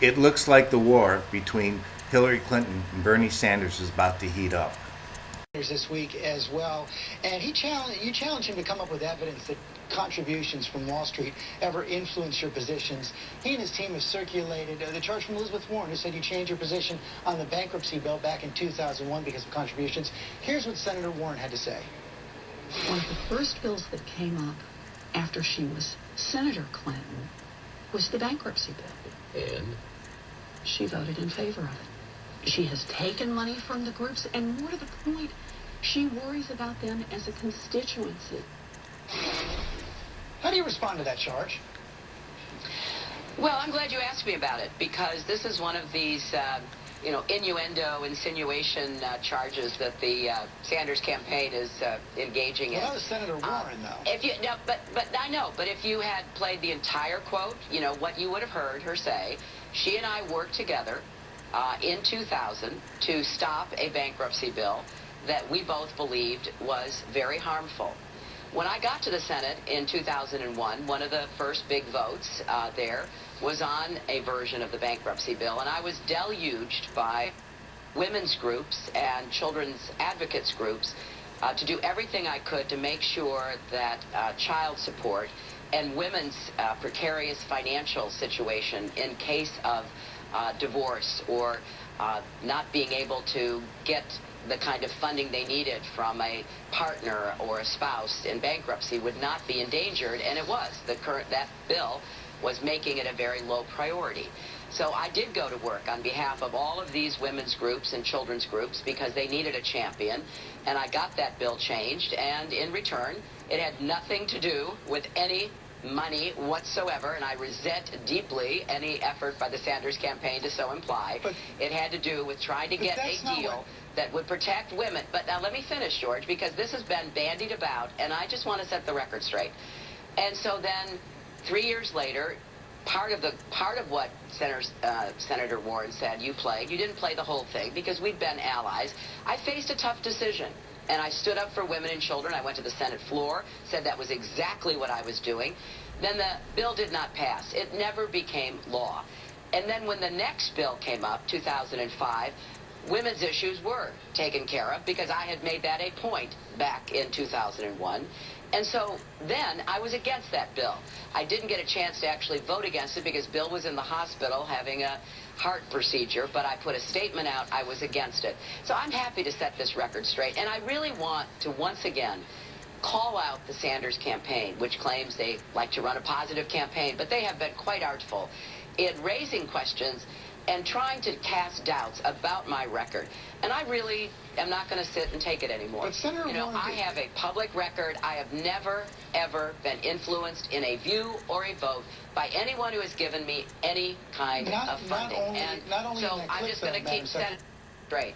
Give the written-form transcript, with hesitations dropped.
It looks like the war between Hillary Clinton and Bernie Sanders is about to heat up. This week as well, and you challenged him to come up with evidence that contributions from Wall Street ever influenced your positions. He and his team have circulated the charge from Elizabeth Warren, who said you changed your position on the bankruptcy bill back in 2001 because of contributions. Here's what Senator Warren had to say. One of the first bills that came up after she was Senator Clinton was the bankruptcy bill. And? She voted in favor of it. She has taken money from the groups, and more to the point, she worries about them as a constituency. How do you respond to that charge? Well, I'm glad you asked me about it, because this is one of these, innuendo, insinuation charges that the Sanders campaign is engaging in. Well, that was Senator Warren, though. But I know. But if you had played the entire quote, what you would have heard her say, she and I worked together in 2000 to stop a bankruptcy bill that we both believed was very harmful. When I got to the Senate in 2001, one of the first big votes there was on a version of the bankruptcy bill, and I was deluged by women's groups and children's advocates groups to do everything I could to make sure that child support and women's precarious financial situation in case of divorce or not being able to get the kind of funding they needed from a partner or a spouse in bankruptcy would not be endangered, and it was. That bill was making it a very low priority. So I did go to work on behalf of all of these women's groups and children's groups because they needed a champion, and I got that bill changed, and in return, it had nothing to do with any money whatsoever, and I resent deeply any effort by the Sanders campaign to so imply. But it had to do with trying to get a deal that would protect women. But now let me finish, George, because this has been bandied about, and I just want to set the record straight. And so then, 3 years later, part of what Senator Warren said you played. You didn't play the whole thing because we'd been allies. I faced a tough decision. And I stood up for women and children. I went to the Senate floor, said that was exactly what I was doing. Then the bill did not pass. It never became law. And then when the next bill came up, 2005, women's issues were taken care of because I had made that a point back in 2001. And so then I was against that bill. I didn't get a chance to actually vote against it because Bill was in the hospital having a heart procedure, but I put a statement out. I was against it. So I'm happy to set this record straight. And I really want to once again call out the Sanders campaign, which claims they like to run a positive campaign, but they have been quite artful in raising questions and trying to cast doubts about my record. And I really am not going to sit and take it anymore. But Senator Warren, I have a public record. I have never, ever been influenced in a view or a vote by anyone who has given me any kind of funding. Not only so I'm just going to keep setting straight.